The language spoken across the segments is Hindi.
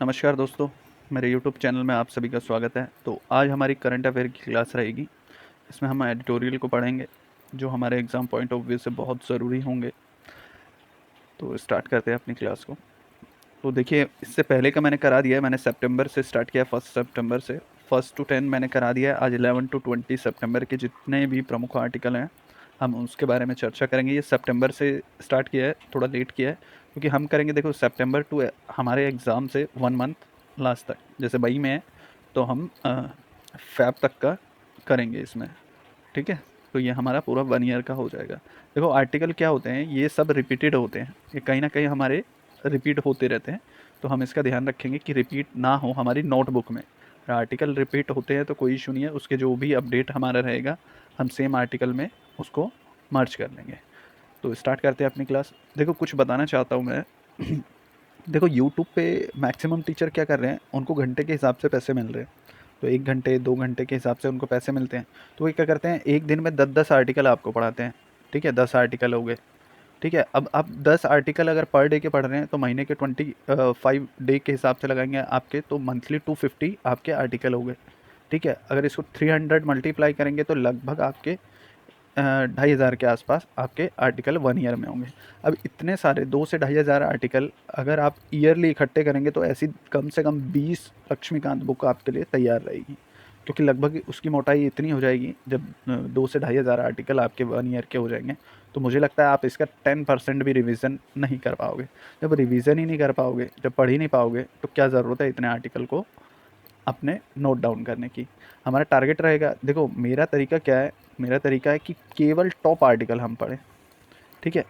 नमस्कार दोस्तों, मेरे यूट्यूब चैनल में आप सभी का स्वागत है। तो आज हमारी करंट अफेयर की क्लास रहेगी। इसमें हम एडिटोरियल को पढ़ेंगे जो हमारे एग्ज़ाम पॉइंट ऑफ व्यू से बहुत ज़रूरी होंगे। तो स्टार्ट करते हैं अपनी क्लास को। तो देखिए, इससे पहले का मैंने करा दिया है। मैंने सितंबर से स्टार्ट किया, 1 सितंबर से। 1 to 10 मैंने करा दिया है। आज 11 to 20 सितंबर के जितने भी प्रमुख आर्टिकल हैं, हम उसके बारे में चर्चा करेंगे। ये सितंबर से स्टार्ट किया है, थोड़ा लेट किया है, क्योंकि हम करेंगे, देखो, सितंबर टू हमारे एग्ज़ाम से 1 मंथ लास्ट तक। जैसे मई में है तो हम फ़ैब तक का करेंगे इसमें, ठीक है। तो ये हमारा पूरा 1 ईयर का हो जाएगा। देखो, आर्टिकल क्या होते हैं, ये सब रिपीटेड होते हैं, ये कहीं ना कहीं हमारे रिपीट होते रहते हैं। तो हम इसका ध्यान रखेंगे कि रिपीट ना हो हमारी नोटबुक में। आर्टिकल रिपीट होते हैं तो कोई इशू नहीं है, उसके जो भी अपडेट हमारा रहेगा हम सेम आर्टिकल में उसको मर्ज कर लेंगे। तो स्टार्ट करते हैं अपनी क्लास। देखो, कुछ बताना चाहता हूँ मैं। देखो, यूट्यूब पे मैक्सिमम टीचर क्या कर रहे हैं, उनको घंटे के हिसाब से पैसे मिल रहे हैं। तो 1 घंटे 2 घंटे के हिसाब से उनको पैसे मिलते हैं। तो वो क्या करते हैं, एक दिन में 10-10 आर्टिकल आपको पढ़ाते हैं, ठीक है। 10 आर्टिकल हो गए, ठीक है। अब आप 10 आर्टिकल अगर पर डे के पढ़ रहे हैं तो महीने के 25 डे के हिसाब से लगाएंगे आपके, तो मंथली 250 आपके आर्टिकल हो गए, ठीक है। अगर इसको 300 मल्टीप्लाई करेंगे तो लगभग आपके 2,500 के आसपास आपके आर्टिकल 1 ईयर में होंगे। अब इतने सारे 2 से 2,500 आर्टिकल अगर आप ईयरली इकट्ठे करेंगे तो ऐसी कम से कम 20 लक्ष्मीकांत बुक आपके लिए तैयार रहेगी, क्योंकि लगभग उसकी मोटाई इतनी हो जाएगी। जब 2 से 2,500 आर्टिकल आपके 1 ईयर के हो जाएंगे तो मुझे लगता है आप इसका 10% भी रिवीजन नहीं कर पाओगे। जब रिवीजन ही नहीं कर पाओगे, जब पढ़ ही नहीं पाओगे, तो क्या ज़रूरत है इतने आर्टिकल को अपने नोट डाउन करने की। हमारा टारगेट रहेगा, देखो मेरा तरीका क्या है, मेरा तरीका है कि केवल टॉप आर्टिकल हम पढ़ें, ठीक है।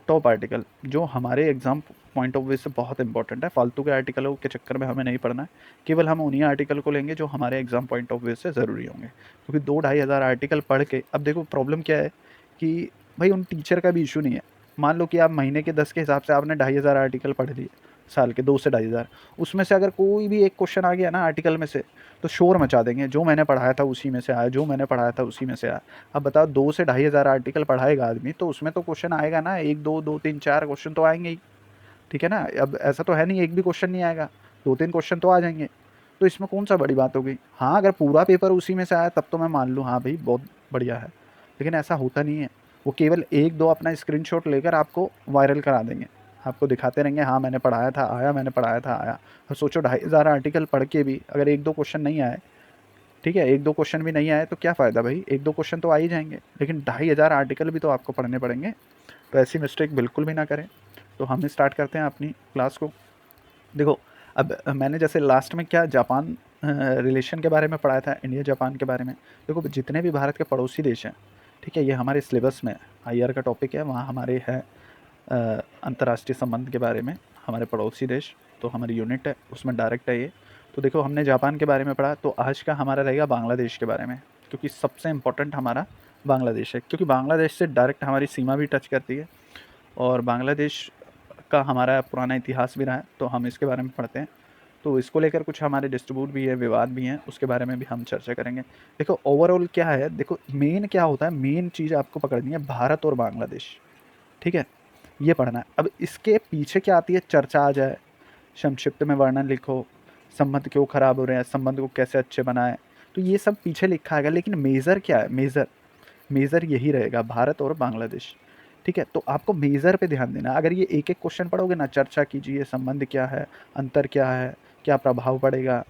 टॉप आर्टिकल जो हमारे एग्ज़ाम पॉइंट ऑफ व्यू से बहुत इंपॉर्टेंट है, फालतू के आर्टिकलों के चक्कर में हमें नहीं पढ़ना है। केवल हम उन्हीं आर्टिकल को लेंगे जो हमारे एग्ज़ाम पॉइंट ऑफ व्यू से ज़रूरी होंगे, क्योंकि 2-2,500 आर्टिकल पढ़ के, अब देखो प्रॉब्लम क्या है कि भाई उन टीचर का भी इशू नहीं है। मान लो कि आप महीने के 10 के हिसाब से आपने 2,500 आर्टिकल पढ़ लिए, साल के 2 से 2,500, उसमें से अगर कोई भी एक क्वेश्चन आ गया ना आर्टिकल में से, तो शोर मचा देंगे, जो मैंने पढ़ाया था उसी में से आया, जो मैंने पढ़ाया था उसी में से आया। अब बताओ, 2 से 2,500 आर्टिकल पढ़ाएगा आदमी तो उसमें तो क्वेश्चन आएगा ना, एक दो, दो तीन चार क्वेश्चन तो आएंगे ही, ठीक है ना। अब ऐसा तो है नहीं एक भी क्वेश्चन नहीं आएगा, 2-3 क्वेश्चन तो आ जाएंगे। तो इसमें कौन सा बड़ी बात हो गई। हाँ, अगर पूरा पेपर उसी में से आया तब तो मैं मान लूँ, हाँ भाई बहुत बढ़िया है, लेकिन ऐसा होता नहीं है। वो केवल एक दो अपना स्क्रीनशॉट लेकर आपको वायरल करा देंगे, आपको दिखाते रहेंगे, हाँ मैंने पढ़ाया था आया, मैंने पढ़ाया था आया। और सोचो, 2,500 आर्टिकल पढ़ के भी अगर एक दो क्वेश्चन नहीं आए, ठीक है, एक दो क्वेश्चन भी नहीं आए तो क्या फ़ायदा भाई, एक दो क्वेश्चन तो आ ही जाएंगे, लेकिन 2,500 आर्टिकल भी तो आपको पढ़ने पड़ेंगे। तो ऐसी मिस्टेक बिल्कुल भी ना करें। तो हम स्टार्ट करते हैं अपनी क्लास को। देखो, अब मैंने जैसे लास्ट में क्या जापान रिलेशन के बारे में पढ़ाया था, इंडिया जापान के बारे में। देखो, जितने भी भारत के पड़ोसी देश हैं, ठीक है, ये हमारे सिलेबस में आईआर का टॉपिक है, वहाँ हमारे है अंतर्राष्ट्रीय संबंध के बारे में, हमारे पड़ोसी देश। तो हमारी यूनिट है उसमें डायरेक्ट है ये। तो देखो, हमने जापान के बारे में पढ़ा, तो आज का हमारा रहेगा बांग्लादेश के बारे में, क्योंकि सबसे इम्पोर्टेंट हमारा बांग्लादेश है, क्योंकि बांग्लादेश से डायरेक्ट हमारी सीमा भी टच करती है और बांग्लादेश का हमारा पुराना इतिहास भी रहा है, तो हम इसके बारे में पढ़ते हैं। तो इसको लेकर कुछ हमारे डिस्ट्रीब्यूट भी है, विवाद भी हैं, उसके बारे में भी हम चर्चा करेंगे। देखो, ओवरऑल क्या है, देखो मेन क्या होता है, मेन चीज़ आपको पकड़नी है भारत और बांग्लादेश, ठीक है, ये पढ़ना है। अब इसके पीछे क्या आती है, चर्चा आ जाए, संक्षिप्त में वर्णन लिखो, संबंध क्यों खराब हो रहे हैं, संबंध को कैसे अच्छे बनाएं, तो ये सब पीछे लिखा है। लेकिन मेज़र क्या है, मेज़र मेज़र यही रहेगा, भारत और बांग्लादेश, ठीक है। तो आपको मेज़र पे ध्यान देना। अगर ये एक एक क्वेश्चन पढ़ोगे ना, चर्चा कीजिए, संबंध क्या है, अंतर क्या है, क्या प्रभाव पड़ेगा,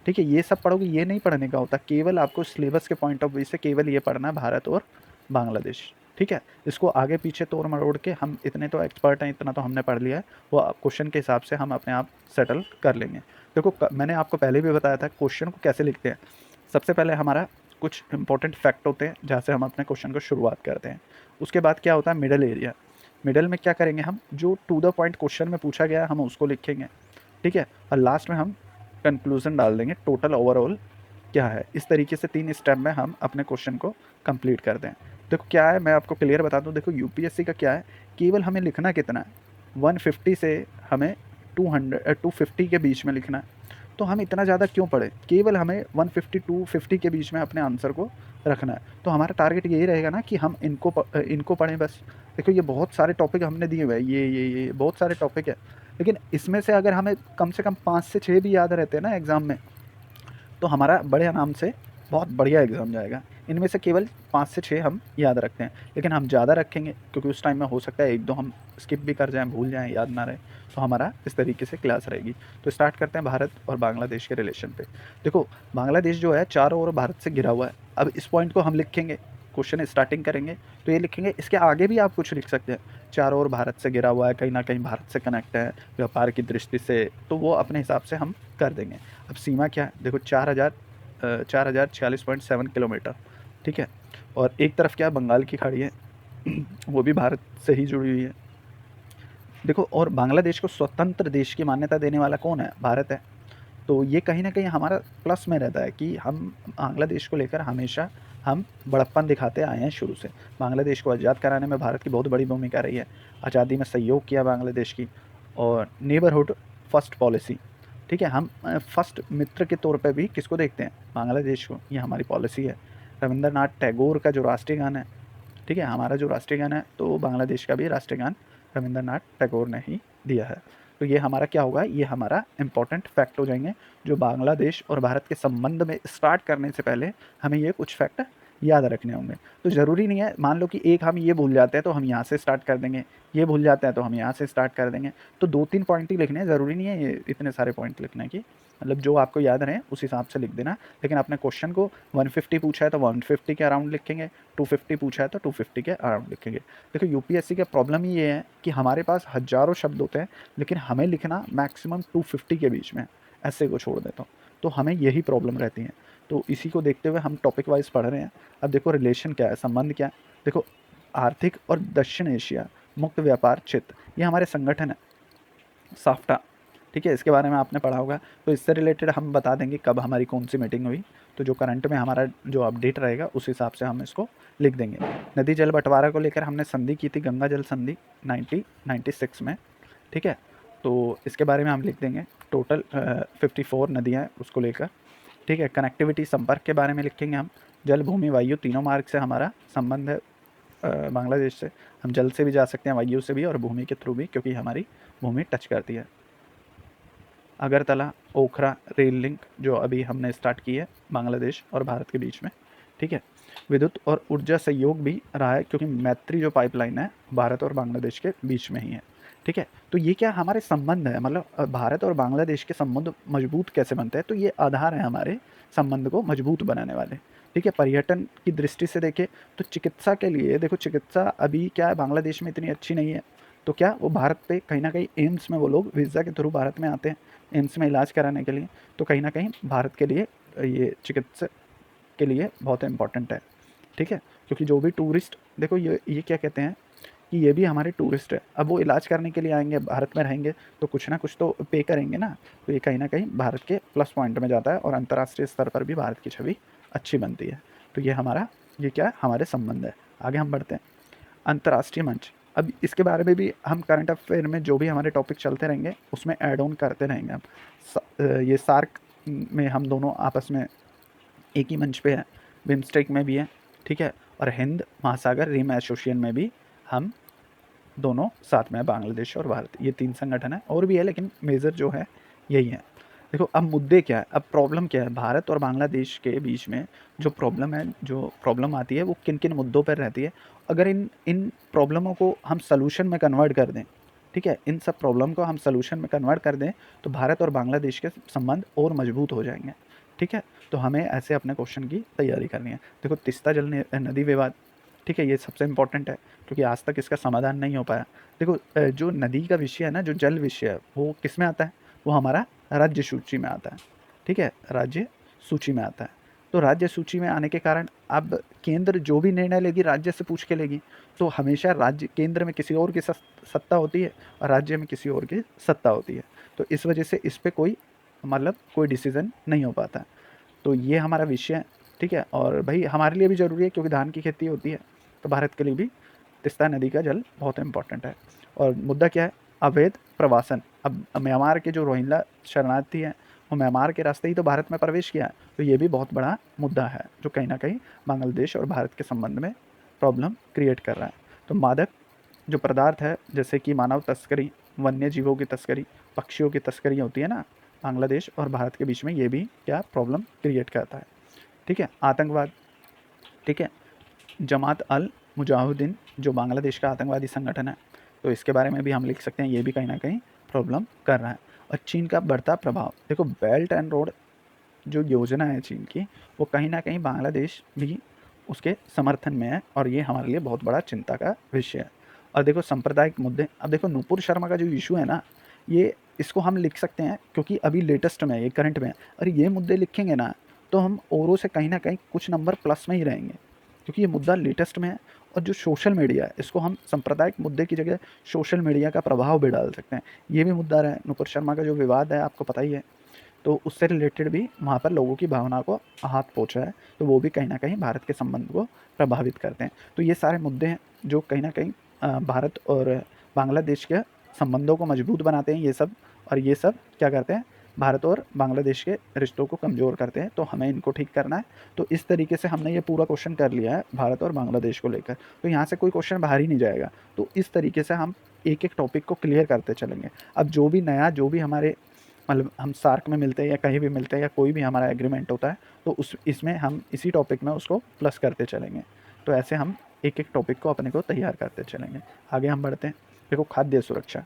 ठीक है, ये सब पढ़ोगे, ये नहीं पढ़ने का होता। केवल आपको सिलेबस के पॉइंट ऑफ व्यू से केवल ये पढ़ना है, भारत और बांग्लादेश, ठीक है। इसको आगे पीछे तोड़ मरोड़ के, हम इतने तो एक्सपर्ट हैं, इतना तो हमने पढ़ लिया है, वो क्वेश्चन के हिसाब से हम अपने आप सेटल कर लेंगे। देखो, मैंने आपको पहले भी बताया था क्वेश्चन को कैसे लिखते हैं। सबसे पहले हमारा कुछ इंपॉर्टेंट फैक्ट होते हैं जहाँ से हम अपने क्वेश्चन को शुरुआत करते हैं। उसके बाद क्या होता है, मिडल एरिया। मिडल में क्या करेंगे, हम जो टू द पॉइंट क्वेश्चन में पूछा गया है हम उसको लिखेंगे, ठीक है। और लास्ट में हम कंक्लूजन डाल देंगे, टोटल ओवरऑल क्या है। इस तरीके से 3 स्टेप में हम अपने क्वेश्चन को कंप्लीट कर दें। देखो क्या है, मैं आपको क्लियर बता दूं। देखो, यूपीएससी का क्या है, केवल हमें लिखना कितना है, 150 से हमें 250 के बीच में लिखना है। तो हम इतना ज़्यादा क्यों पढ़ें, केवल हमें 150 250 के बीच में अपने आंसर को रखना है। तो हमारा टारगेट यही रहेगा ना कि हम इनको पढ़ें बस। देखो, ये बहुत सारे टॉपिक हमने दिए हुए हैं, ये बहुत सारे टॉपिक है, लेकिन इसमें से अगर हमें कम से कम 5 से 6 भी याद रहते हैं ना एग्ज़ाम में, तो हमारा बड़े आराम से बहुत बढ़िया एग्ज़ाम जाएगा। इनमें से केवल 5 से 6 हम याद रखते हैं, लेकिन हम ज़्यादा रखेंगे क्योंकि उस टाइम में हो सकता है 1-2 हम स्किप भी कर जाएँ, भूल जाएँ, याद ना रहे, तो हमारा इस तरीके से क्लास रहेगी। तो स्टार्ट करते हैं भारत और बांग्लादेश के रिलेशन पे। देखो, बांग्लादेश जो है चारों ओर भारत से घिरा हुआ है। अब इस पॉइंट को हम लिखेंगे, क्वेश्चन स्टार्टिंग करेंगे तो ये लिखेंगे, इसके आगे भी आप कुछ लिख सकते हैं। चारों ओर भारत से घिरा हुआ है, कहीं न कहीं भारत से कनेक्ट है, व्यापार की दृष्टि से, तो वो अपने हिसाब से हम कर देंगे। अब सीमा क्या है? देखो 4046.7 किलोमीटर, ठीक है? और एक तरफ क्या है, बंगाल की खाड़ी है, वो भी भारत से ही जुड़ी हुई है। देखो, और बांग्लादेश को स्वतंत्र देश की मान्यता देने वाला कौन है? भारत है। तो ये कहीं न कहीं हमारा प्लस में रहता है कि हम बांग्लादेश को लेकर हमेशा हम बड़प्पन दिखाते आए हैं शुरू से। बांग्लादेश को आज़ाद कराने में भारत की बहुत बड़ी भूमिका रही है। आज़ादी में सहयोग किया बांग्लादेश की, और नेबरहुड फर्स्ट पॉलिसी, ठीक है? हम फर्स्ट मित्र के तौर पे भी किसको देखते हैं? बांग्लादेश को। ये हमारी पॉलिसी है। रविंद्रनाथ टैगोर का जो राष्ट्रीय गान है, ठीक है? हमारा जो राष्ट्रीय गान है, तो बांग्लादेश का भी राष्ट्रीय गान रविंद्रनाथ टैगोर ने ही दिया है। तो ये हमारा क्या होगा? ये हमारा इम्पोर्टेंट फैक्ट हो जाएँगे, जो बांग्लादेश और भारत के संबंध में स्टार्ट करने से पहले हमें ये कुछ फैक्ट याद रखने होंगे। तो ज़रूरी नहीं है, मान लो कि एक हम ये भूल जाते हैं तो हम यहाँ से स्टार्ट कर देंगे, ये भूल जाते हैं तो हम यहाँ से स्टार्ट कर देंगे। तो 2-3 पॉइंट ही लिखने हैं, ज़रूरी नहीं है ये इतने सारे पॉइंट लिखने की। मतलब जो आपको याद रहें उस हिसाब से लिख देना। लेकिन आपने क्वेश्चन को 150 पूछा है तो 150 के अराउंड लिखेंगे, 250 पूछा है तो 250 के अराउंड लिखेंगे। देखो, यूपीएससी का प्रॉब्लम ही ये है कि हमारे पास हज़ारों शब्द होते हैं, लेकिन हमें लिखना मैक्सिमम 250 के बीच में, ऐसे को छोड़ देता हूँ। तो हमें यही प्रॉब्लम रहती है। तो इसी को देखते हुए हम टॉपिक वाइज पढ़ रहे हैं। अब देखो, रिलेशन क्या है, संबंध क्या है? देखो, आर्थिक और दक्षिण एशिया मुक्त व्यापार क्षेत्र, ये हमारे संगठन है, साफ्टा, ठीक है? इसके बारे में आपने पढ़ा होगा। तो इससे रिलेटेड हम बता देंगे कब हमारी कौन सी मीटिंग हुई। तो जो करंट में हमारा जो अपडेट रहेगा उस हिसाब से हम इसको लिख देंगे। नदी जल बंटवारा को लेकर हमने संधि की थी, गंगा जल संधि 1996 में, ठीक है? तो इसके बारे में हम लिख देंगे। टोटल 54 नदियाँ हैं उसको लेकर, ठीक है? कनेक्टिविटी, संपर्क के बारे में लिखेंगे हम। जल, भूमि, वायु तीनों मार्ग से हमारा संबंध है बांग्लादेश से। हम जल से भी जा सकते हैं, वायु से भी, और भूमि के थ्रू भी, क्योंकि हमारी भूमि टच करती है। अगरतला ओखरा रेल लिंक जो अभी हमने स्टार्ट की है बांग्लादेश और भारत के बीच में, ठीक है? विद्युत और ऊर्जा सहयोग भी रहा है, क्योंकि मैत्री जो पाइपलाइन है भारत और बांग्लादेश के बीच में ही है, ठीक है? तो ये क्या हमारे संबंध है, मतलब भारत और बांग्लादेश के संबंध मजबूत कैसे बनते हैं? तो ये आधार है हमारे संबंध को मजबूत बनाने वाले, ठीक है? पर्यटन की दृष्टि से देखें तो चिकित्सा के लिए, देखो चिकित्सा अभी क्या है, बांग्लादेश में इतनी अच्छी नहीं है, तो क्या वो भारत पे कहीं ना कहीं एम्स में वो लोग वीज़ा के थ्रू भारत में आते हैं एम्स में इलाज कराने के लिए। तो कहीं ना कहीं भारत के लिए ये चिकित्सा के लिए बहुत इम्पोर्टेंट है, ठीक है? क्योंकि जो भी टूरिस्ट, देखो ये क्या कहते हैं कि ये भी हमारे टूरिस्ट है। अब वो इलाज करने के लिए आएंगे, भारत में रहेंगे, तो कुछ ना कुछ तो पे करेंगे ना। तो ये कहीं ना कहीं भारत के प्लस पॉइंट में जाता है, और अंतर्राष्ट्रीय स्तर पर भी भारत की छवि अच्छी बनती है। तो ये हमारा, ये क्या है, हमारे संबंध है। आगे हम बढ़ते हैं। अंतर्राष्ट्रीय मंच, अब इसके बारे में भी हम करंट अफेयर में जो भी हमारे टॉपिक चलते रहेंगे उसमें ऐड ऑन करते रहेंगे हम। ये सार्क में हम दोनों आपस में एक ही मंच पे हैं, बिम्स्टेक में भी है, ठीक है? और हिंद महासागर रिम एसोसिएशन में भी हम दोनों साथ में हैं, बांग्लादेश और भारत, ये 3 संगठन है। और भी है, लेकिन मेजर जो है यही है। देखो, अब मुद्दे क्या है, अब प्रॉब्लम क्या है, भारत और बांग्लादेश के बीच में जो प्रॉब्लम है, जो प्रॉब्लम आती है, वो किन किन मुद्दों पर रहती है। अगर इन इन प्रॉब्लमों को हम सलूशन में कन्वर्ट कर दें, ठीक है, इन सब प्रॉब्लम को हम सलूशन में कन्वर्ट कर दें, तो भारत और बांग्लादेश के संबंध और मजबूत हो जाएंगे, ठीक है? तो हमें ऐसे अपने क्वेश्चन की तैयारी करनी है। देखो, तीस्ता जल नदी विवाद, ठीक है, ये सबसे इम्पोर्टेंट है, क्योंकि आज तक इसका समाधान नहीं हो पाया। देखो, जो नदी का विषय है ना, जो जल विषय है, वो किस में आता है? वो हमारा राज्य सूची में आता है, ठीक है? राज्य सूची में आता है। तो राज्य सूची में आने के कारण अब केंद्र जो भी निर्णय लेगी राज्य से पूछ के लेगी। तो हमेशा राज्य, केंद्र में किसी और की सत्ता होती है और राज्य में किसी और की सत्ता होती है। तो इस वजह से इस पे कोई, मतलब कोई डिसीज़न नहीं हो पाता। तो ये हमारा विषय है, ठीक है? और भाई हमारे लिए भी ज़रूरी है, क्योंकि धान की खेती होती है, तो भारत के लिए भी तीस्ता नदी का जल बहुत इम्पोर्टेंट है। और मुद्दा क्या है? अवैध प्रवासन। अब म्यांमार के जो रोहिंग्या शरणार्थी हैं, वो म्यांमार के रास्ते ही तो भारत में प्रवेश किया है। तो ये भी बहुत बड़ा मुद्दा है, जो कहीं ना कहीं बांग्लादेश और भारत के संबंध में प्रॉब्लम क्रिएट कर रहा है। तो मादक जो पदार्थ है, जैसे कि मानव तस्करी, वन्य जीवों की तस्करी, पक्षियों की तस्करी होती है ना बांग्लादेश और भारत के बीच में, ये भी क्या प्रॉब्लम क्रिएट करता है। ठीक है, आतंकवाद, ठीक है, जमात अल मुजाहिदीन जो बांग्लादेश का आतंकवादी संगठन है, तो इसके बारे में भी हम लिख सकते हैं, ये भी कहीं ना कहीं प्रॉब्लम कर रहा है। और चीन का बढ़ता प्रभाव, देखो बेल्ट एंड रोड जो योजना है चीन की, वो कहीं ना कहीं बांग्लादेश भी उसके समर्थन में है, और ये हमारे लिए बहुत बड़ा चिंता का विषय है। और देखो सांप्रदायिक मुद्दे, अब देखो नुपुर शर्मा का जो इशू है ना, ये इसको हम लिख सकते हैं क्योंकि अभी लेटेस्ट में है, ये करंट में है। और ये मुद्दे लिखेंगे ना तो हम औरों से कहीं ना कहीं कुछ नंबर प्लस में ही रहेंगे, क्योंकि ये मुद्दा लेटेस्ट में है। और जो सोशल मीडिया है, इसको हम सांप्रदायिक मुद्दे की जगह सोशल मीडिया का प्रभाव भी डाल सकते हैं। ये भी मुद्दा रहा है, नुपुर शर्मा का जो विवाद है आपको पता ही है, तो उससे रिलेटेड भी वहाँ पर लोगों की भावना को आहत पहुँचा है, तो वो भी कहीं ना कहीं भारत के संबंध को प्रभावित करते हैं। तो ये सारे मुद्दे हैं जो कहीं ना कहीं भारत और बांग्लादेश के संबंधों को मजबूत बनाते हैं ये सब, और ये सब क्या करते हैं, भारत और बांग्लादेश के रिश्तों को कमज़ोर करते हैं, तो हमें इनको ठीक करना है। तो इस तरीके से हमने ये पूरा क्वेश्चन कर लिया है भारत और बांग्लादेश को लेकर, तो यहाँ से कोई क्वेश्चन बाहर ही नहीं जाएगा। तो इस तरीके से हम एक एक टॉपिक को क्लियर करते चलेंगे। अब जो भी नया, जो भी हमारे मतलब हम सार्क में मिलते हैं या कहीं भी मिलते हैं या कोई भी हमारा एग्रीमेंट होता है, तो इसमें हम इसी टॉपिक में उसको प्लस करते चलेंगे। तो ऐसे हम एक एक टॉपिक को अपने को तैयार करते चलेंगे। आगे हम बढ़ते हैं। देखो खाद्य सुरक्षा,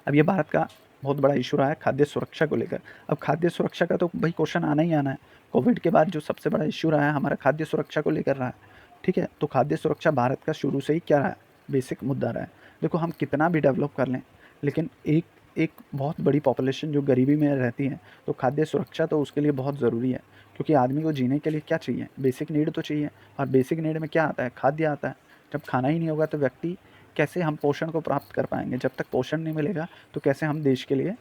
अब ये भारत का बहुत बड़ा इशू रहा है खाद्य सुरक्षा को लेकर। अब खाद्य सुरक्षा का तो भाई क्वेश्चन आना ही आना है। कोविड के बाद जो सबसे बड़ा इशू रहा है हमारा खाद्य सुरक्षा को लेकर रहा है। ठीक है, तो खाद्य सुरक्षा भारत का शुरू से ही क्या रहा है, बेसिक मुद्दा रहा है। देखो हम कितना भी डेवलप कर लें, लेकिन एक एक बहुत बड़ी पॉपुलेशन जो गरीबी में रहती है, तो खाद्य सुरक्षा तो उसके लिए बहुत ज़रूरी है, क्योंकि आदमी को जीने के लिए क्या चाहिए, बेसिक नीड तो चाहिए। और बेसिक नीड में क्या आता है, खाद्य आता है। जब खाना ही नहीं होगा तो व्यक्ति कैसे हम पोषण को प्राप्त कर पाएंगे, जब तक पोषण नहीं मिलेगा तो कैसे हम देश के लिए,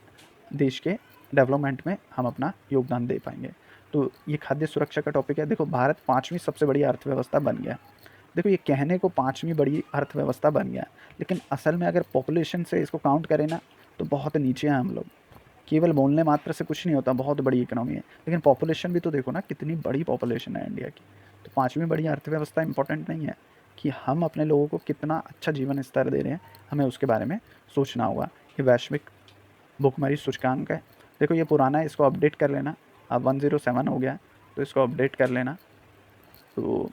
देश के डेवलपमेंट में हम अपना योगदान दे पाएंगे। तो ये खाद्य सुरक्षा का टॉपिक है। देखो भारत 5वीं सबसे बड़ी अर्थव्यवस्था बन गया। देखो ये कहने को 5वीं बड़ी अर्थव्यवस्था बन गया, लेकिन असल में अगर पॉपुलेशन से इसको काउंट करें ना तो बहुत नीचे हैं हम लोग। केवल बोलने मात्र से कुछ नहीं होता, बहुत बड़ी इकोनॉमी है, लेकिन पॉपुलेशन भी तो देखो ना कितनी बड़ी पॉपुलेशन है इंडिया की। तो 5वीं बड़ी अर्थव्यवस्था इंपॉर्टेंट नहीं है कि हम अपने लोगों को कितना अच्छा जीवन स्तर दे रहे हैं, हमें उसके बारे में सोचना होगा। ये वैश्विक भुखमरी सूचकांक है। देखो ये पुराना है, इसको अपडेट कर लेना। अब 107 हो गया, तो इसको अपडेट कर लेना। तो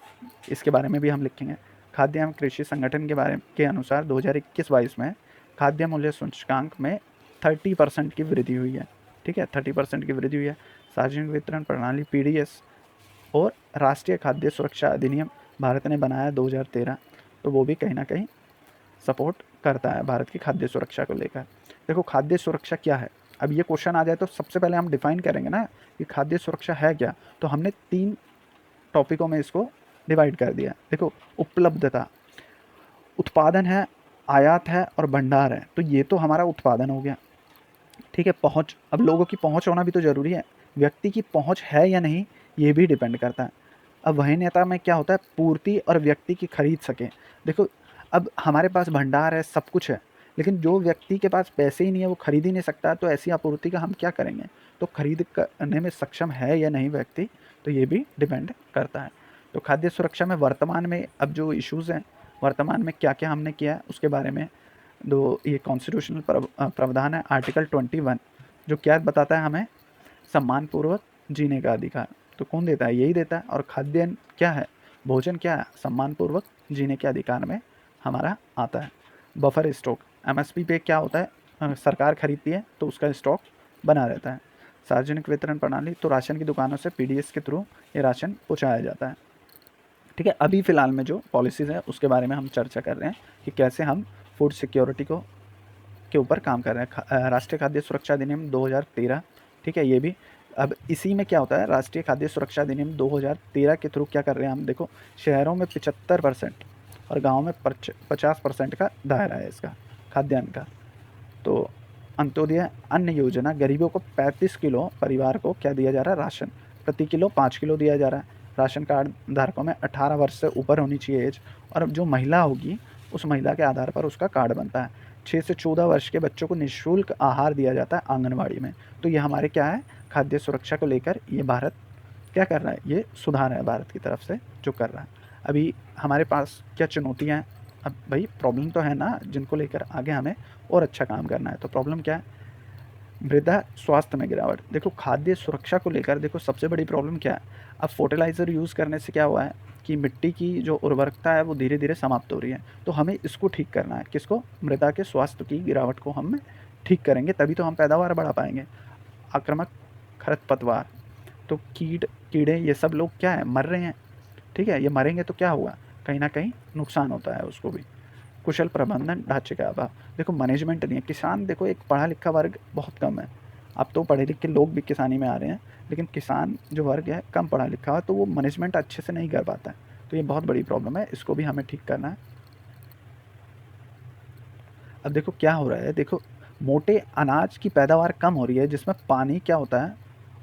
इसके बारे में भी हम लिखेंगे। खाद्य एवं कृषि संगठन के बारे के अनुसार 2021-22 में खाद्य मूल्य सूचकांक में 30% की वृद्धि हुई है। ठीक है, 30% की वृद्धि हुई है। सार्वजनिक वितरण प्रणाली पीडीएस और राष्ट्रीय खाद्य सुरक्षा अधिनियम भारत ने बनाया 2013, तो वो भी कहीं ना कहीं सपोर्ट करता है भारत की खाद्य सुरक्षा को लेकर। देखो खाद्य सुरक्षा क्या है, अब ये क्वेश्चन आ जाए तो सबसे पहले हम डिफाइन करेंगे ना कि खाद्य सुरक्षा है क्या। तो हमने 3 टॉपिकों में इसको डिवाइड कर दिया। देखो उपलब्धता, उत्पादन है, आयात है और भंडार है। तो ये तो हमारा उत्पादन हो गया। ठीक है, पहुंच, अब लोगों की पहुंच होना भी तो ज़रूरी है। व्यक्ति की पहुंच है या नहीं ये भी डिपेंड करता है। अब वही नेता में क्या होता है, पूर्ति और व्यक्ति की खरीद सके। देखो अब हमारे पास भंडार है, सब कुछ है, लेकिन जो व्यक्ति के पास पैसे ही नहीं है, वो खरीद ही नहीं सकता, तो ऐसी आपूर्ति का हम क्या करेंगे। तो खरीद करने में सक्षम है या नहीं व्यक्ति, तो ये भी डिपेंड करता है। तो खाद्य सुरक्षा में वर्तमान में अब जो इश्यूज़ हैं, वर्तमान में क्या क्या हमने किया है उसके बारे में दो, ये कॉन्स्टिट्यूशनल प्रावधान है आर्टिकल 21, जो क्या बताता है हमें, सम्मानपूर्वक जीने का अधिकार। तो कौन देता है, यही देता है। और खाद्यान्न क्या है, भोजन क्या है, सम्मानपूर्वक जीने के अधिकार में हमारा आता है। बफर स्टॉक, एमएसपी पे क्या होता है, सरकार खरीदती है तो उसका स्टॉक बना रहता है। सार्वजनिक वितरण प्रणाली, तो राशन की दुकानों से पीडीएस के थ्रू ये राशन पहुँचाया जाता है। ठीक है, अभी फ़िलहाल में जो पॉलिसीज़ है उसके बारे में हम चर्चा कर रहे हैं कि कैसे हम फूड सिक्योरिटी को के ऊपर काम कर रहे हैं। राष्ट्रीय खाद्य सुरक्षा अधिनियम 2013, ठीक है, ये भी अब इसी में क्या होता है, राष्ट्रीय खाद्य सुरक्षा अधिनियम 2013 के थ्रू क्या कर रहे हैं हम, देखो शहरों में 75% और गाँव में 50% का दायरा है इसका खाद्यान्न का। तो अंत्योदय अन्न योजना, गरीबों को 35 किलो परिवार को क्या दिया जा रहा है, राशन, प्रति किलो 5 किलो दिया जा रहा है। राशन कार्ड धारकों में 18 वर्ष से ऊपर होनी चाहिए एज, और अब जो महिला होगी उस महिला के आधार पर उसका कार्ड बनता है। 6 से 14 वर्ष के बच्चों को निःशुल्क आहार दिया जाता है आंगनवाड़ी में। तो ये हमारे क्या है, खाद्य सुरक्षा को लेकर ये भारत क्या कर रहा है, ये सुधार है भारत की तरफ से जो कर रहा है। अभी हमारे पास क्या चुनौतियाँ हैं, अब भाई प्रॉब्लम तो है ना, जिनको लेकर आगे हमें और अच्छा काम करना है। तो प्रॉब्लम क्या है? मृदा स्वास्थ्य में गिरावट। देखो खाद्य सुरक्षा को लेकर देखो सबसे बड़ी प्रॉब्लम क्या है? अब फर्टिलाइज़र यूज़ करने से क्या हुआ है कि मिट्टी की जो उर्वरकता है वो धीरे धीरे समाप्त हो रही है। तो हमें इसको ठीक करना है। किसको? मृदा के स्वास्थ्य की गिरावट को हम ठीक करेंगे, तभी तो हम पैदावार बढ़ा पाएंगे। आक्रामक खरपतवार, तो कीड़े ये सब लोग क्या है, मर रहे हैं। ठीक है, ये मरेंगे तो क्या होगा, कहीं ना कहीं नुकसान होता है उसको भी। कुशल प्रबंधन ढांचे का अभाव। देखो मैनेजमेंट नहीं है। किसान देखो एक पढ़ा लिखा वर्ग बहुत कम है। अब तो पढ़े लिखे लोग भी किसानी में आ रहे हैं, लेकिन किसान जो वर्ग है कम पढ़ा लिखा है, तो वो मैनेजमेंट अच्छे से नहीं कर पाता है। तो ये बहुत बड़ी प्रॉब्लम है, इसको भी हमें ठीक करना है। अब देखो क्या हो रहा है, देखो मोटे अनाज की पैदावार कम हो रही है, जिसमें पानी क्या होता है,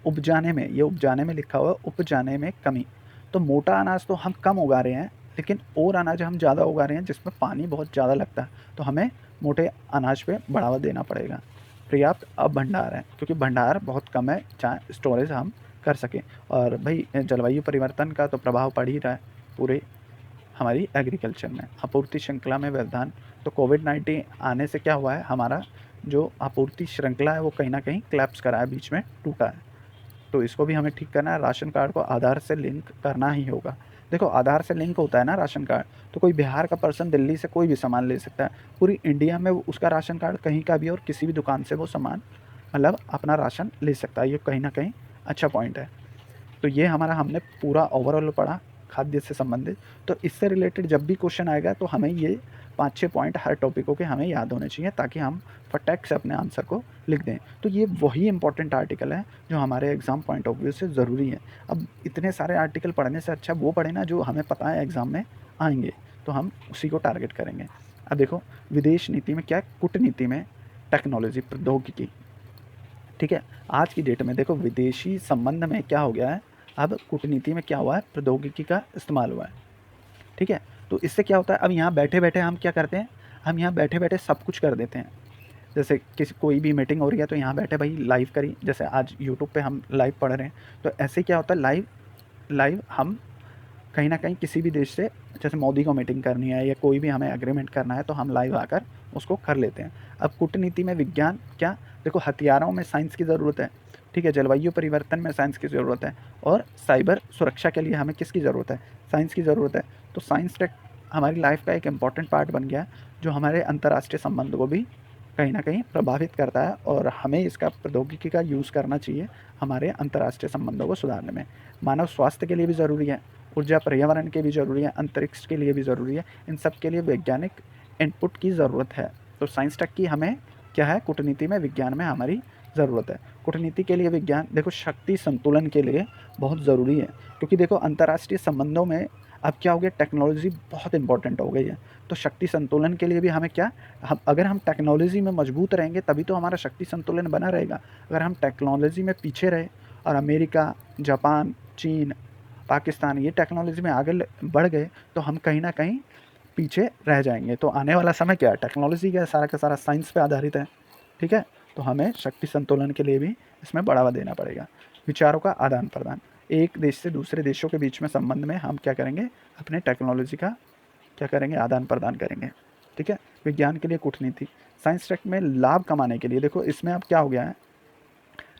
उपजाने में, ये उपजाने में लिखा हुआ है, उपजाने में कमी। तो मोटा अनाज तो हम कम उगा रहे हैं, लेकिन और अनाज हम ज़्यादा उगा रहे हैं जिसमें पानी बहुत ज़्यादा लगता है। तो हमें मोटे अनाज पे बढ़ावा देना पड़ेगा। पर्याप्त अब भंडार है, क्योंकि भंडार बहुत कम है जहाँ स्टोरेज हम कर सकें। और भाई जलवायु परिवर्तन का तो प्रभाव पड़ ही रहा है पूरे हमारी एग्रीकल्चर में। आपूर्ति श्रृंखला में व्यवधान। तो कोविड-19 आने से क्या हुआ है, हमारा जो आपूर्ति श्रृंखला है वो कहीं न कहीं कोलैप्स करा है, बीच में टूटा है। तो इसको भी हमें ठीक करना है। राशन कार्ड को आधार से लिंक करना ही होगा। देखो आधार से लिंक होता है ना राशन कार्ड, तो कोई बिहार का पर्सन दिल्ली से कोई भी सामान ले सकता है। पूरी इंडिया में उसका राशन कार्ड कहीं का भी और किसी भी दुकान से वो सामान मतलब अपना राशन ले सकता है। ये कहीं न कहीं अच्छा पॉइंट है। तो ये हमारा हमने पूरा ओवरऑल पढ़ा खाद्य से संबंधित। तो इससे रिलेटेड जब भी क्वेश्चन आएगा तो हमें ये 5-6 पॉइंट हर टॉपिकों के हमें याद होने चाहिए, ताकि हम फटाक से अपने आंसर को लिख दें। तो ये वही इंपॉर्टेंट आर्टिकल है जो हमारे एग्ज़ाम पॉइंट ऑफ व्यू से ज़रूरी है। अब इतने सारे आर्टिकल पढ़ने से अच्छा वो पढ़े ना जो हमें पता है एग्ज़ाम में आएँगे, तो हम उसी को टारगेट करेंगे। अब देखो विदेश नीति में क्या है, कूटनीति में टेक्नोलॉजी, प्रौद्योगिकी। ठीक है, आज की डेट में देखो विदेशी संबंध में क्या हो गया है, अब कूटनीति में क्या हुआ है, प्रौद्योगिकी का इस्तेमाल हुआ है। ठीक है, तो इससे क्या होता है, अब यहाँ बैठे बैठे हम क्या करते हैं, हम यहाँ बैठे बैठे सब कुछ कर देते हैं। जैसे किसी कोई भी मीटिंग हो रही है तो यहाँ बैठे भाई लाइव करी, जैसे आज यूट्यूब पे हम लाइव पढ़ रहे हैं। तो ऐसे क्या होता है, लाइव लाइव हम कहीं न कहीं किसी भी देश से, जैसे मोदी को मीटिंग करनी है या कोई भी हमें एग्रीमेंट करना है, तो हम लाइव आकर उसको कर लेते हैं। अब कूटनीति में विज्ञान क्या, देखो हथियारों में साइंस की ज़रूरत है। ठीक है, जलवायु परिवर्तन में साइंस की ज़रूरत है, और साइबर सुरक्षा के लिए हमें किसकी ज़रूरत है, साइंस की ज़रूरत है। तो साइंस टेक हमारी लाइफ का एक इम्पॉर्टेंट पार्ट बन गया है, जो हमारे अंतर्राष्ट्रीय संबंध को भी कहीं न कहीं प्रभावित करता है, और हमें इसका प्रौद्योगिकी का यूज़ करना चाहिए हमारे अंतर्राष्ट्रीय संबंधों को सुधारने में। मानव स्वास्थ्य के लिए भी ज़रूरी है, ऊर्जा पर्यावरण के भी ज़रूरी है, अंतरिक्ष के लिए भी ज़रूरी है। इन सब के लिए वैज्ञानिक इनपुट की ज़रूरत है। तो साइंस टेक की हमें क्या है, कूटनीति में, विज्ञान में हमारी ज़रूरत है। कूटनीति के लिए विज्ञान देखो शक्ति संतुलन के लिए बहुत ज़रूरी है, क्योंकि देखो अंतर्राष्ट्रीय संबंधों में अब क्या हो गया, टेक्नोलॉजी बहुत इंपॉर्टेंट हो गई है। तो शक्ति संतुलन के लिए भी हमें क्या, हम अगर हम टेक्नोलॉजी में मजबूत रहेंगे तभी तो हमारा शक्ति संतुलन बना रहेगा। अगर हम टेक्नोलॉजी में पीछे रहे और अमेरिका, जापान, चीन, पाकिस्तान ये टेक्नोलॉजी में आगे बढ़ गए, तो हम कहीं ना कहीं पीछे रह जाएंगे। तो आने वाला समय क्या है, टेक्नोलॉजी का सारा साइंस पे आधारित है। ठीक है, तो हमें शक्ति संतुलन के लिए भी इसमें बढ़ावा देना पड़ेगा। विचारों का आदान प्रदान, एक देश से दूसरे देशों के बीच में संबंध में हम क्या करेंगे, अपने टेक्नोलॉजी का क्या करेंगे, आदान प्रदान करेंगे। ठीक है, विज्ञान के लिए कूटनीति, साइंस टेक में लाभ कमाने के लिए, देखो इसमें अब क्या हो गया है,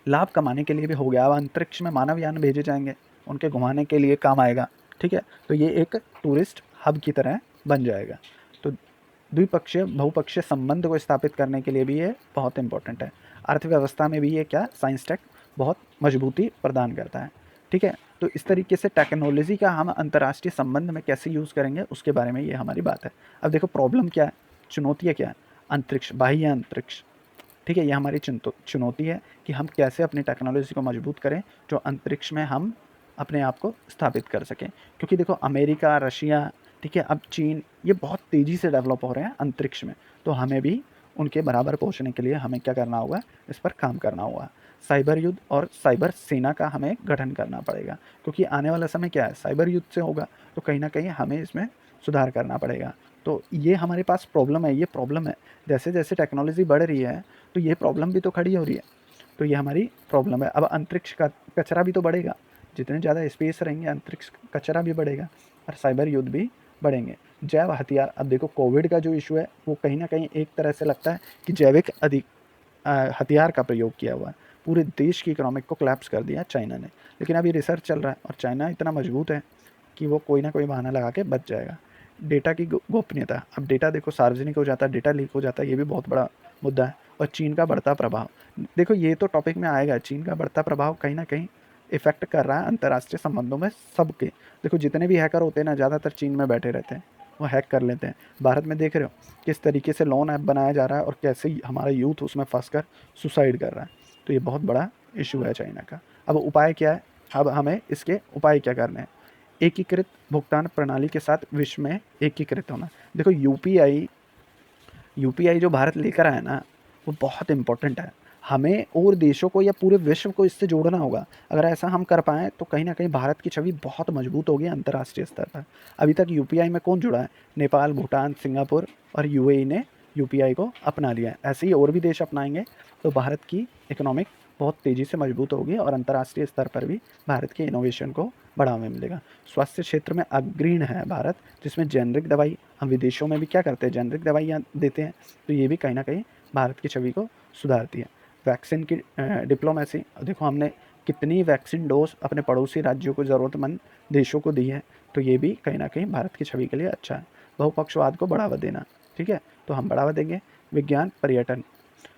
लाभ कमाने के लिए भी हो गया। अब अंतरिक्ष में मानव यान भेजे जाएंगे, उनके घुमाने के लिए काम आएगा। ठीक है, तो ये एक टूरिस्ट हब की तरह बन जाएगा। तो द्विपक्षीय बहुपक्षीय संबंध को स्थापित करने के लिए भी ये बहुत इंपॉर्टेंट है। अर्थव्यवस्था में भी ये क्या, साइंस टेक बहुत मजबूती प्रदान करता है। ठीक है, तो इस तरीके से टेक्नोलॉजी का हम अंतर्राष्ट्रीय संबंध में कैसे यूज़ करेंगे उसके बारे में ये हमारी बात है। अब देखो प्रॉब्लम क्या है, चुनौतियाँ क्या है, अंतरिक्ष, बाह्य अंतरिक्ष। ठीक है, ये हमारी चुनौती है कि हम कैसे अपनी टेक्नोलॉजी को मजबूत करें, जो अंतरिक्ष में हम अपने आप को स्थापित कर सकें। क्योंकि देखो अमेरिका, रशिया, ठीक है, अब चीन, ये बहुत तेज़ी से डेवलप हो रहे हैं अंतरिक्ष में। तो हमें भी उनके बराबर पहुंचने के लिए हमें क्या करना होगा, इस पर काम करना होगा। साइबर युद्ध और साइबर सेना का हमें गठन करना पड़ेगा, क्योंकि आने वाला समय क्या है, साइबर युद्ध से होगा। तो कहीं ना कहीं हमें इसमें सुधार करना पड़ेगा। तो ये हमारे पास प्रॉब्लम है, ये प्रॉब्लम है। जैसे जैसे टेक्नोलॉजी बढ़ रही है तो ये प्रॉब्लम भी तो खड़ी हो रही है। तो ये हमारी प्रॉब्लम है। अब अंतरिक्ष का कचरा भी तो बढ़ेगा, जितने ज़्यादा स्पेस रहेंगे अंतरिक्ष कचरा भी बढ़ेगा, और साइबर युद्ध भी बढ़ेंगे। जैव हथियार, अब देखो कोविड का जो इशू है वो कहीं ना कहीं एक तरह से लगता है कि जैविक हथियार का प्रयोग किया हुआ है। पूरे देश की इकोनॉमिक को कोलैप्स कर दिया चाइना ने। लेकिन अभी रिसर्च चल रहा है और चाइना इतना मजबूत है कि वो कोई ना कोई बहाना लगा के बच जाएगा। डेटा की गोपनीयता, अब डेटा देखो सार्वजनिक हो जाता है, डेटा लीक हो जाता है, ये भी बहुत बड़ा मुद्दा है। और चीन का बढ़ता प्रभाव, देखो ये तो टॉपिक में आएगा, चीन का बढ़ता प्रभाव कहीं ना कहीं इफेक्ट कर रहा है अंतर्राष्ट्रीय संबंधों में सबके। देखो जितने भी हैकर होते हैं ना, ज़्यादातर चीन में बैठे रहते हैं, वो हैक कर लेते हैं। भारत में देख रहे हो किस तरीके से लोन ऐप बनाया जा रहा है और कैसे हमारा यूथ उसमें फंस कर सुसाइड कर रहा है। तो ये बहुत बड़ा इशू है चाइना का। अब उपाय क्या है, अब हमें इसके उपाय क्या करने हैं? एकीकृत भुगतान प्रणाली के साथ विश्व में एकीकृत होना। देखो यूपीआई जो भारत लेकर आया ना, वो बहुत इंपॉर्टेंट है। हमें और देशों को या पूरे विश्व को इससे जोड़ना होगा। अगर ऐसा हम कर पाएँ तो कहीं ना कहीं भारत की छवि बहुत मजबूत होगी अंतर्राष्ट्रीय स्तर पर। अभी तक यूपीआई में कौन जुड़ा है? नेपाल, भूटान, सिंगापुर और यूएई ने यूपीआई को अपना लिया है। ऐसे ही और भी देश अपनाएंगे तो भारत की इकोनॉमिक बहुत तेज़ी से मजबूत होगी और अंतर्राष्ट्रीय स्तर पर भी भारत के इनोवेशन को बढ़ावा मिलेगा। स्वास्थ्य क्षेत्र में अग्रणी है भारत, जिसमें जेनरिक दवाई, हम विदेशों में भी क्या करते हैं, जेनरिक दवाइयाँ देते हैं। तो ये भी कहीं ना कहीं भारत की छवि को सुधारती है। वैक्सीन की डिप्लोमेसी, देखो हमने कितनी वैक्सीन डोज अपने पड़ोसी राज्यों को, ज़रूरतमंद देशों को दी है। तो ये भी कहीं ना कहीं भारत की छवि के लिए अच्छा है। बहुपक्षवाद को बढ़ावा देना, ठीक है, तो हम बढ़ावा देंगे। विज्ञान पर्यटन,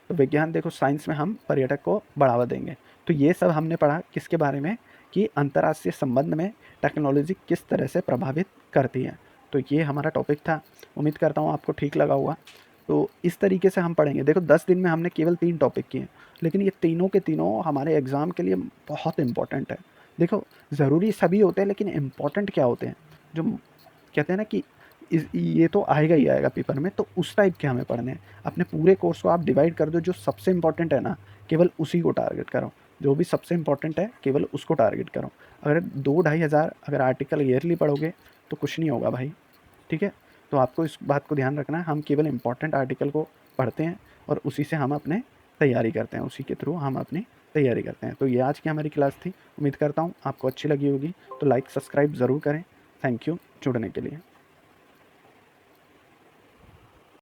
तो विज्ञान देखो साइंस में हम पर्यटक को बढ़ावा देंगे। तो ये सब हमने पढ़ा किसके बारे में, कि अंतर्राष्ट्रीय संबंध में टेक्नोलॉजी किस तरह से प्रभावित करती है। तो ये हमारा टॉपिक था, उम्मीद करता हूँ आपको ठीक लगा हुआ। तो इस तरीके से हम पढ़ेंगे। देखो 10 दिन में हमने केवल 3 टॉपिक किए, लेकिन ये तीनों के तीनों हमारे एग्ज़ाम के लिए बहुत इंपॉर्टेंट है। देखो ज़रूरी सभी होते हैं, लेकिन इम्पॉर्टेंट क्या होते हैं, जो कहते हैं ना कि ये तो आएगा ही आएगा पेपर में, तो उस टाइप के हमें पढ़ने हैं। अपने पूरे कोर्स को आप डिवाइड कर दो, जो सबसे इम्पॉर्टेंट है ना केवल उसी को टारगेट करो। जो भी सबसे इम्पॉर्टेंट है केवल उसको टारगेट करो। अगर 2-2.5 हज़ार अगर आर्टिकल ईयरली पढ़ोगे तो कुछ नहीं होगा भाई, ठीक है। तो आपको इस बात को ध्यान रखना है, हम केवल इम्पॉर्टेंट आर्टिकल को पढ़ते हैं और उसी से हम अपने तैयारी करते हैं, उसी के थ्रू हम अपनी तैयारी करते हैं। तो ये आज की हमारी क्लास थी, उम्मीद करता हूँ आपको अच्छी लगी होगी। तो लाइक सब्सक्राइब ज़रूर करें। थैंक यू जुड़ने के लिए।